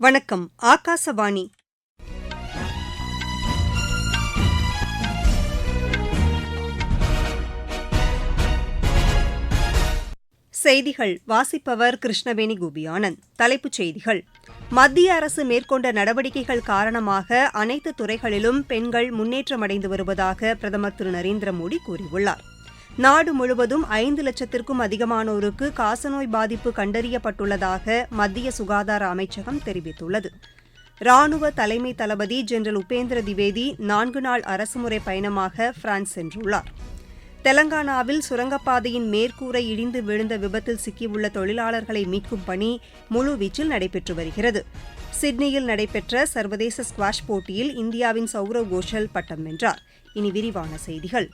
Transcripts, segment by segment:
வணக்கம். ஆகாசவாணி. செய்திகள் வாசிப்பவர் கிருஷ்ணவேணி கோபியானந்த். தலைப்புச் செய்திகள்: மத்திய அரசு மேற்கொண்ட நடவடிக்கைகள் காரணமாக அனைத்து துறைகளிலும் பெண்கள் முன்னேற்றமடைந்து வருவதாக பிரதமர் திரு நரேந்திர மோடி கூறியுள்ளார். நாடு முழுவதும் 5 லட்சத்திற்கும் அதிகமானோருக்கு காசநோய் பாதிப்பு கண்டறியப்பட்டுள்ளதாக மத்திய சுகாதார அமைச்சகம் தெரிவித்துள்ளது. ராணுவ தலைமை தளபதி ஜெனரல் உபேந்திர திவேதி 4 நாள் அரசுமுறை பயணமாக பிரான்ஸ் சென்றுள்ளார். தெலங்கானாவில் சுரங்கப்பாதையின் மேற்கூரை இடிந்து விழுந்த விபத்தில் சிக்கியுள்ள தொழிலாளர்களை மீட்கும் பணி முழுவீச்சில் நடைபெற்று வருகிறது. சிட்னியில் நடைபெற்ற சர்வதேச ஸ்குவாஷ் போட்டியில் இந்தியாவின் சௌரவ் கோஷல் பட்டம் வென்றார். இனி விரிவான செய்திகள்.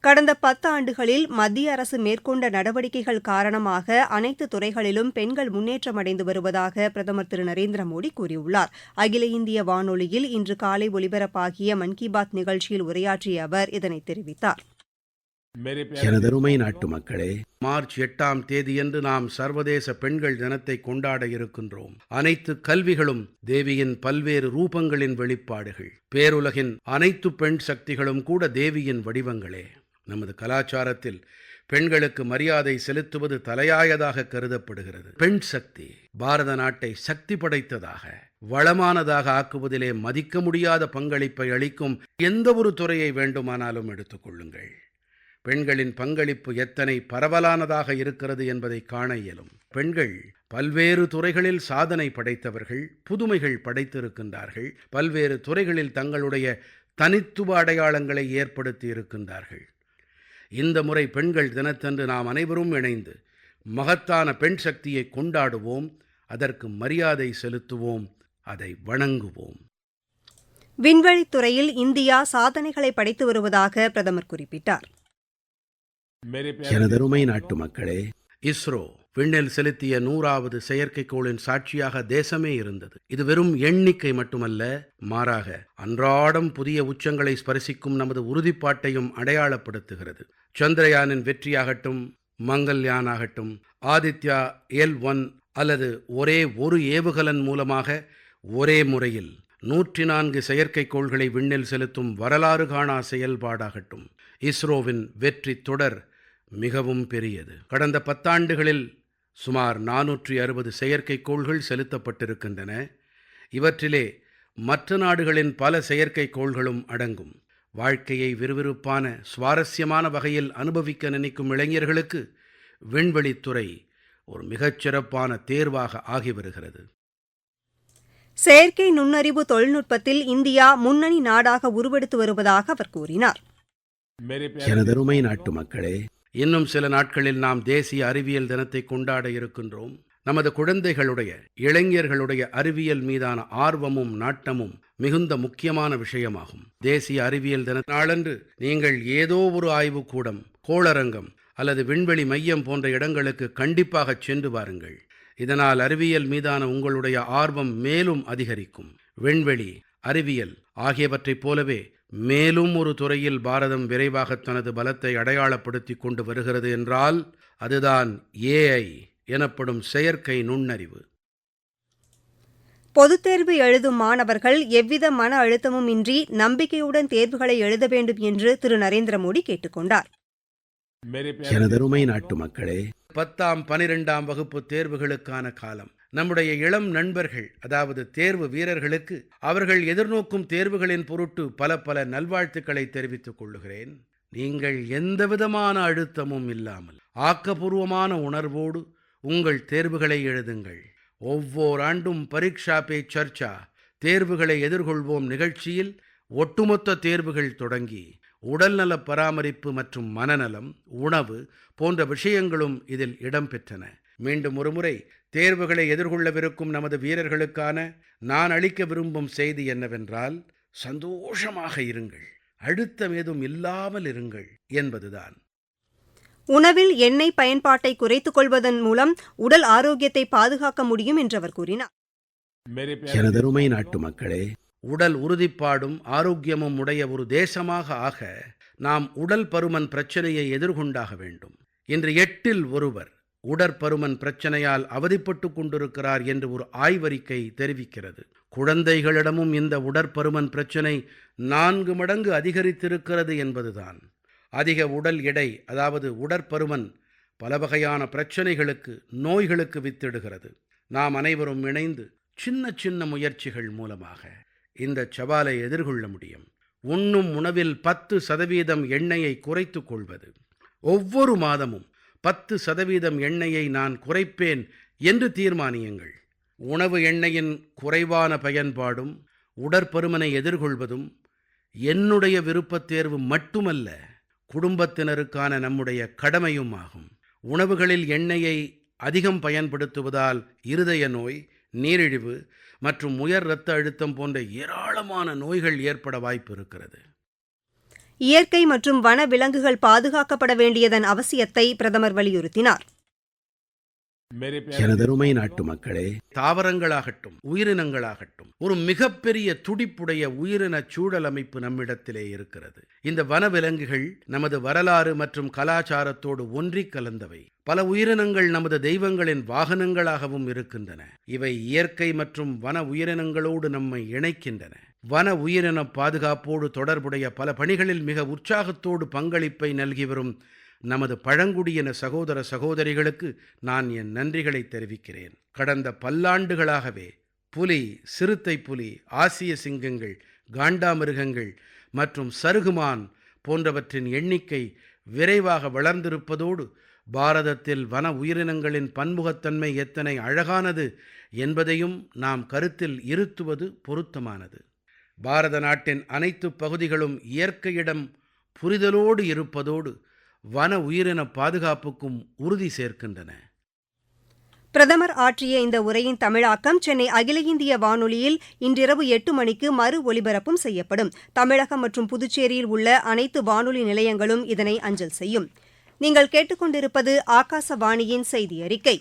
கடந்த 10 ஆண்டுகளில் மத்திய அரசு மேற்கொண்ட நடவடிக்கைகள் காரணமாக அனைத்து துறைகளிலும் பெண்கள் முன்னேற்றமடைந்து வருவதாக பிரதமர் திரு நரேந்திர மோடி கூறியுள்ளார். அகில இந்திய வானொலியில் இன்று காலை ஒலிபரப்பாகிய மன் கி பாத் நிகழ்ச்சியில் உரையாற்றிய அவர் இதனை தெரிவித்தார். எனதருமை நாட்டு மக்களே, மார்ச் 8ஆம் தேதியன்று நாம் சர்வதேச பெண்கள் தினத்தை கொண்டாட இருக்கின்றோம். அனைத்து கல்விகளும் தேவியின் பல்வேறு ரூபங்களின் வெளிப்பாடுகள். பேருலகின் அனைத்து பெண் சக்திகளும் கூட தேவியின் வடிவங்களே. நமது கலாச்சாரத்தில் பெண்களுக்கு மரியாதை செலுத்துவது தலையாயதாக கருதப்படுகிறது. பெண் சக்தி பாரத நாட்டை சக்தி படைத்ததாக, வளமானதாக ஆக்குவதிலே மதிக்க முடியாத பங்களிப்பை அளிக்கும் எந்த ஒரு துறையை வேண்டுமானாலும் எடுத்துக்கொள்ளுங்கள். பெண்களின் பங்களிப்பு எத்தனை பரவலானதாக இருக்கிறது என்பதை காண இயலும். பெண்கள் பல்வேறு துறைகளில் சாதனை படைத்தவர்கள், புதுமைகள் படைத்திருக்கின்றார்கள். பல்வேறு துறைகளில் தங்களுடைய தனித்துவ அடையாளங்களை ஏற்படுத்தி இருக்கின்றார்கள். இந்த முறை பெண்கள் தினத்தன்று நாம் அனைவரும் இணைந்து மகத்தான பெண் சக்தியை கொண்டாடுவோம், அதற்கு மரியாதை செலுத்துவோம், அதை வணங்குவோம். விண்வெளித்துறையில் இந்தியா சாதனைகளை படைத்து வருவதாக பிரதமர் குறிப்பிட்டார். எனதருமை நாட்டு மக்களே, இஸ்ரோ விண்ணில் செலுத்திய 100வது செயற்கைக்கோளின் சாட்சியாக தேசமே இருந்தது. இது வெறும் எண்ணிக்கை மட்டுமல்ல, மாறாக அன்றாடம் புதிய உச்சங்களை ஸ்பரிசிக்கும் நமது உறுதிப்பாட்டையும் அடையாளப்படுத்துகிறது. சந்திரயானின் வெற்றியாகட்டும், மங்கள்யானாகட்டும், ஆதித்யா L1 அல்லது ஒரே ஒரு ஏவுகலன் மூலமாக ஒரே முறையில் 104 செயற்கைக்கோள்களை விண்ணில் செலுத்தும் வரலாறு காணா செயல்பாடாகட்டும், இஸ்ரோவின் வெற்றி தொடர் மிகவும் பெரியது. கடந்த 10 ஆண்டுகளில் சுமார் 460 செயற்கைக்கோள்கள் செலுத்தப்பட்டிருக்கின்றன. இவற்றிலே மற்ற நாடுகளின் பல செயற்கைக்கோள்களும் அடங்கும். வாழ்க்கையை விறுவிறுப்பான, சுவாரஸ்யமான வகையில் அனுபவிக்க நினைக்கும் இளைஞர்களுக்கு விண்வெளித்துறை ஒரு மிகச்சிறப்பான தேர்வாக ஆகி வருகிறது. செயற்கை நுண்ணறிவு தொழில்நுட்பத்தில் இந்தியா முன்னணி நாடாக உருவெடுத்து வருவதாக அவர் கூறினார். எனதருமை நாட்டு மக்களே, இன்னும் சில நாட்களில் நாம் தேசிய அறிவியல் தினத்தை கொண்டாட இருக்கின்றோம். நமது குழந்தைகளுடைய, இளைஞர்களுடைய அறிவியல் மீதான ஆர்வமும் நாட்டமும் மிகுந்த முக்கியமான விஷயமாகும். தேசிய அறிவியல் தின நாளன்று நீங்கள் ஏதோ ஒரு ஆய்வுக்கூடம், கோளரங்கம் அல்லது விண்வெளி மையம் போன்ற இடங்களுக்கு கண்டிப்பாக சென்று வாருங்கள். இதனால் அறிவியல் மீதான உங்களுடைய ஆர்வம் மேலும் அதிகரிக்கும். விண்வெளி, அறிவியல் ஆகியவற்றைப் போலவே மேலும் ஒரு துறையில் பாரதம் விரைவாக தனது பலத்தை அடையாளப்படுத்தி கொண்டு வருகிறது என்றால் அதுதான் AI எனப்படும் செயற்கை நுண்ணறிவு. பொதுத் தேர்வு எழுதும் மாணவர்கள் எவ்வித மன அழுத்தமும் இன்றி நம்பிக்கையுடன் தேர்வுகளை எழுத வேண்டும் என்று திரு நரேந்திர மோடி கேட்டுக் கொண்டார். எனதருமை நாட்டு மக்களே, 10ஆம் 12ஆம் வகுப்பு தேர்வுகளுக்கான காலம். நம்முடைய இளம் நண்பர்கள், அதாவது தேர்வு வீரர்களுக்கு அவர்கள் எதிர்நோக்கும் தேர்வுகளின் பொருட்டு பல நல்வாழ்த்துக்களை தெரிவித்துக் கொள்ளுகிறேன். நீங்கள் எந்தவிதமான அழுத்தமும் இல்லாமல் ஆக்கப்பூர்வமான உணர்வோடு உங்கள் தேர்வுகளை எழுதுங்கள். ஒவ்வொரு ஆண்டும் பரீட்சா பே சர்ச்சா, தேர்வுகளை எதிர்கொள்வோம் நிகழ்ச்சியில் ஒட்டுமொத்த தேர்வுகள் தொடங்கி உடல்நல பராமரிப்பு மற்றும் மனநலம், உணவு போன்ற விஷயங்களும் இதில் இடம்பெற்றன. மீண்டும் ஒருமுறை தேர்வுகளை எதிர்கொள்ளவிருக்கும் நமது வீரர்களுக்கான நான் அளிக்க விரும்பும் செய்தி என்னவென்றால், சந்தோஷமாக இருங்கள், அழுத்தம் ஏதும் இல்லாமல் இருங்கள் என்பதுதான். உணவில் எண்ணெய் பயன்பாட்டை குறைத்துக் கொள்வதன் மூலம் உடல் ஆரோக்கியத்தை பாதுகாக்க முடியும் என்று அவர் கூறினார். எனதருமை நாட்டு மக்களே, உடல் உறுதிப்பாடும் ஆரோக்கியமும் உடைய ஒரு தேசமாக ஆக நாம் உடல் பருமன் பிரச்சனையை எதிர்கொண்டாக வேண்டும். இன்று 8இல் ஒருவர், உடற்பருமன் பிரச்சனையால் அவதிப்பட்டுக் கொண்டிருக்கிறார் என்று ஒரு ஆய்வறிக்கை தெரிவிக்கிறது. குழந்தைகளிடமும் இந்த உடற்பருமன் பிரச்சனை 4 மடங்கு அதிகரித்திருக்கிறது என்பதுதான். அதிக உடல் எடை, அதாவது உடற்பருமன், பல வகையான பிரச்சனைகளுக்கு, நோய்களுக்கு வித்திடுகிறது. நாம் அனைவரும் இணைந்து சின்ன சின்ன முயற்சிகள் மூலமாக இந்த சவாலை எதிர்கொள்ள முடியும். உண்ணும் உணவில் 10% எண்ணெயை குறைத்துக் கொள்வது. ஒவ்வொரு மாதமும் 10% எண்ணெயை நான் குறைப்பேன் என்று தீர்மானியுங்கள். உணவு எண்ணெயின் குறைவான பயன்பாடும் உடற்பருமனை எதிர்கொள்வதும் என்னுடைய விருப்பத் தேர்வு மட்டுமல்ல, குடும்பத்தினருக்கான நம்முடைய கடமையும் ஆகும். உணவுகளில் எண்ணெயை அதிகம் பயன்படுத்துவதால் இருதய நோய், நீரிழிவு மற்றும் உயர் இரத்த அழுத்தம் போன்ற ஏராளமான நோய்கள் ஏற்பட வாய்ப்பு இருக்கிறது. இயற்கை மற்றும் வன விலங்குகள் பாதுகாக்கப்பட வேண்டியதன் அவசியத்தை பிரதமர் வலியுறுத்தினார். எனதருமை நாட்டு மக்களே, தாவரங்களாகட்டும் உயிரினங்களாகட்டும் ஒரு மிகப்பெரிய துடிப்புடைய உயிரின சூழல் அமைப்பு நம்மிடத்திலே இருக்கிறது. இந்த வனவிலங்குகள் நமது வரலாறு மற்றும் கலாச்சாரத்தோடு ஒன்றிக் கலந்தவை. பல உயிரினங்கள் நமது தெய்வங்களின் வாகனங்களாகவும் இருக்கின்றன. இவை இயற்கை மற்றும் வன உயிரினங்களோடு நம்மை இணைக்கின்றன. வன உயிரின பாதுகாப்போடு தொடர்புடைய பல பணிகளில் மிக உற்சாகத்தோடு பங்களிப்பை நல்கி வரும் நமது பழங்குடியின சகோதர சகோதரிகளுக்கு நான் என் நன்றிகளை தெரிவிக்கிறேன். கடந்த பல்லாண்டுகளாகவே புலி, சிறுத்தை புலி, ஆசிய சிங்கங்கள், காண்டாமிருகங்கள் மற்றும் சருகுமான் போன்றவற்றின் எண்ணிக்கை விரைவாக வளர்ந்திருப்பதோடு பாரதத்தில் வன உயிரினங்களின் பன்முகத்தன்மை எத்தனை அழகானது என்பதையும் நாம் கருத்தில் இருத்துவது பொருத்தமானது. பாரத நாட்டின் அனைத்து பகுதிகளும் இயற்கையிடம் புரிதலோடு இருப்பதோடு வன உயிரின பாதுகாப்புக்கும் உறுதி சேர்க்கின்றன. பிரதமர் ஆற்றிய இந்த உரையின் தமிழாக்கம் சென்னை அகில இந்திய வானொலியில் இன்றிரவு 8 மணிக்கு மறு ஒலிபரப்பும் செய்யப்படும். தமிழகம் மற்றும் புதுச்சேரியில் உள்ள அனைத்து வானொலி நிலையங்களும் இதனை அஞ்சல் செய்யும். நீங்கள் கேட்டுக்கொண்டிருப்பது ஆகாசவாணியின் செய்தி அறிக்கை.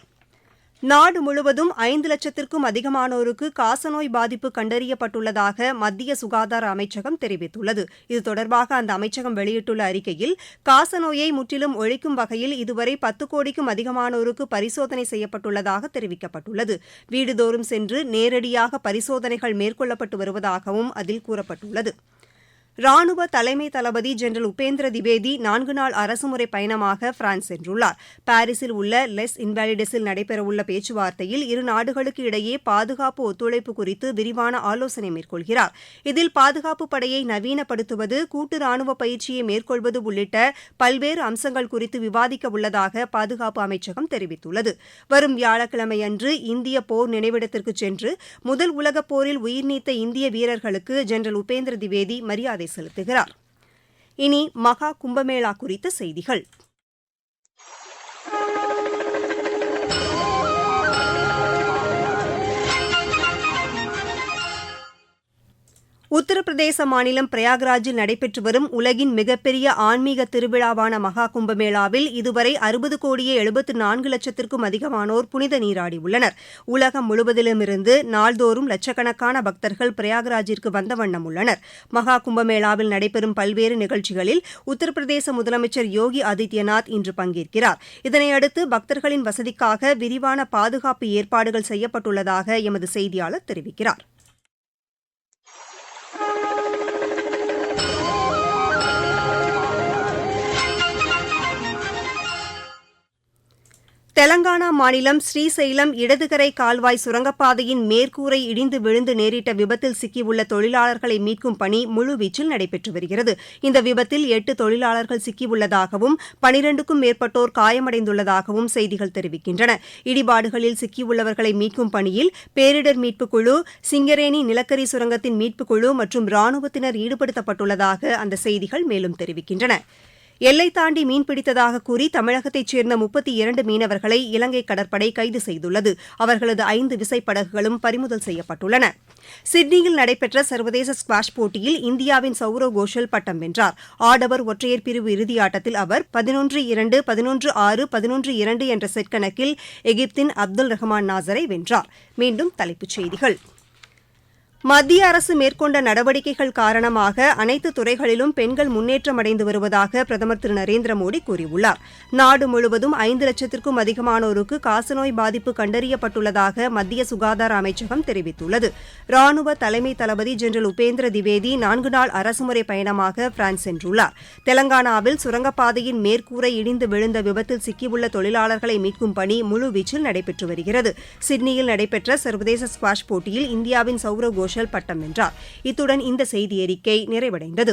நாடு முழுவதும் 5 லட்சத்திற்கும் அதிகமானோருக்கு காசநோய் பாதிப்பு கண்டறியப்பட்டுள்ளதாக மத்திய சுகாதார அமைச்சகம் தெரிவித்துள்ளது. இது தொடர்பாக அந்த அமைச்சகம் வெளியிட்டுள்ள அறிக்கையில், காசநோயை முற்றிலும் ஒழிக்கும் வகையில் இதுவரை 10 கோடிக்கும் அதிகமானோருக்கு பரிசோதனை செய்யப்பட்டுள்ளதாக தெரிவிக்கப்பட்டுள்ளது. வீடுதோறும் சென்று நேரடியாக பரிசோதனைகள் மேற்கொள்ளப்பட்டு வருவதாகவும் அதில் கூறப்பட்டுள்ளது. ராணுவ தலைமை தளபதி ஜெனரல் உபேந்திர திவேதி 4 நாள் அரசுமுறை பயணமாக பிரான்ஸ் சென்றுள்ளார். பாரிஸில் உள்ள லெஸ் இன்வாலிடஸில் நடைபெறவுள்ள பேச்சுவார்த்தையில் இரு நாடுகளுக்கு இடையே பாதுகாப்பு ஒத்துழைப்பு குறித்து விரிவான ஆலோசனை மேற்கொள்கிறார். இதில் பாதுகாப்பு படையை நவீனப்படுத்துவது, கூட்டு ராணுவ பயிற்சியை மேற்கொள்வது உள்ளிட்ட பல்வேறு அம்சங்கள் குறித்து விவாதிக்க உள்ளதாக பாதுகாப்பு அமைச்சகம் தெரிவித்துள்ளது. வரும் வியாழக்கிழமையன்று இந்திய போர் நினைவிடத்திற்கு சென்று முதல் உலகப் போரில் உயிர்நீத்த இந்திய வீரர்களுக்கு ஜெனரல் உபேந்திர திவேதி மரியாதை செலுத்துகிறார். இனி மகா கும்பமேளா குறித்த செய்திகள். உத்தரப்பிரதேச மாநிலம் பிரயாக்ராஜில் நடைபெற்று வரும் உலகின் மிகப்பெரிய ஆன்மீக திருவிழாவான மகா கும்பமேளாவில் இதுவரை 60,74,00,000க்கும் அதிகமானோர் புனித நீராடியுள்ளனர். உலகம் முழுவதிலுமிருந்து நாள்தோறும் லட்சக்கணக்கான பக்தர்கள் பிரயாக்ராஜிற்கு வந்த வண்ணம் உள்ளனர். மகா கும்பமேளாவில் நடைபெறும் பல்வேறு நிகழ்ச்சிகளில் உத்தரப்பிரதேச முதலமைச்சர் யோகி ஆதித்யநாத் இன்று பங்கேற்கிறார். இதனையடுத்து பக்தர்களின் வசதிக்காக விரிவான பாதுகாப்பு ஏற்பாடுகள் செய்யப்பட்டுள்ளதாக எமது செய்தியாளர் தெரிவிக்கிறார். தெலங்கானா மாநிலம் ஸ்ரீசைலம் இடதுகரை கால்வாய் சுரங்கப்பாதையின் மேற்கூரை இடிந்து விழுந்து நேரிட்ட விபத்தில் சிக்கியுள்ள தொழிலாளர்களை மீட்கும் பணி முழுவீச்சில் நடைபெற்று வருகிறது. இந்த விபத்தில் 8 தொழிலாளர்கள் சிக்கியுள்ளதாகவும் 12க்கும் மேற்பட்டோர் காயமடைந்துள்ளதாகவும் செய்திகள் தெரிவிக்கின்றன. இடிபாடுகளில் சிக்கியுள்ளவர்களை மீட்கும் பணியில் பேரிடர் மீட்புக் குழு, சிங்கரேணி நிலக்கரி சுரங்கத்தின் மீட்புக் குழு மற்றும் ராணுவத்தினர் ஈடுபடுத்தப்பட்டுள்ளதாக அந்த செய்திகள் மேலும் தெரிவிக்கின்றன. எல்லை தாண்டி மீன்பிடித்ததாக கூறி தமிழகத்தைச் சேர்ந்த 32 மீனவர்களை இலங்கை கடற்படை கைது செய்துள்ளது. அவர்களது 5 விசைப்படகுகளும் பறிமுதல் செய்யப்பட்டுள்ளன. சிட்னியில் நடைபெற்ற சர்வதேச ஸ்குவாஷ் போட்டியில் இந்தியாவின் சௌரவ் கோஷல் பட்டம் வென்றார். ஆடவர் ஒற்றையர் பிரிவு இறுதியாட்டத்தில் அவர் 11-2, 11-6, 11-2 என்ற செட் கணக்கில் எகிப்தின் அப்துல் ரஹ்மான் நாசரை வென்றார். மீண்டும் தலைப்புச் செய்திகள். மத்திய அரசு மேற்கொண்ட நடவடிக்கைகள் காரணமாக அனைத்து துறைகளிலும் பெண்கள் முன்னேற்றம் அடைந்து வருவதாக பிரதமர் திரு நரேந்திர மோடி கூறியுள்ளார். நாடு முழுவதும் 5 லட்சத்திற்கும் அதிகமானோருக்கு காசநோய் பாதிப்பு கண்டறியப்பட்டுள்ளதாக மத்திய சுகாதார அமைச்சகம் தெரிவித்துள்ளது. ராணுவ தலைமை தளபதி ஜெனரல் உபேந்திர திவேதி 4 நாள் அரசுமுறை பயணமாக பிரான்ஸ் சென்றுள்ளார். தெலங்கானாவில் சுரங்கப்பாதையின் மேற்கூரை இடிந்து விழுந்த விபத்தில் சிக்கியுள்ள தொழிலாளர்களை மீட்கும் பணி முழுவீச்சில் நடைபெற்று வருகிறது. சிட்னியில் நடைபெற்ற சர்வதேச ஸ்குவாஷ் போட்டியில் இந்தியாவின் சௌரவ் கோஷல் பட்டம் வென்றார். இத்துடன் இந்த செய்தியறிக்கை நிறைவடைந்தது.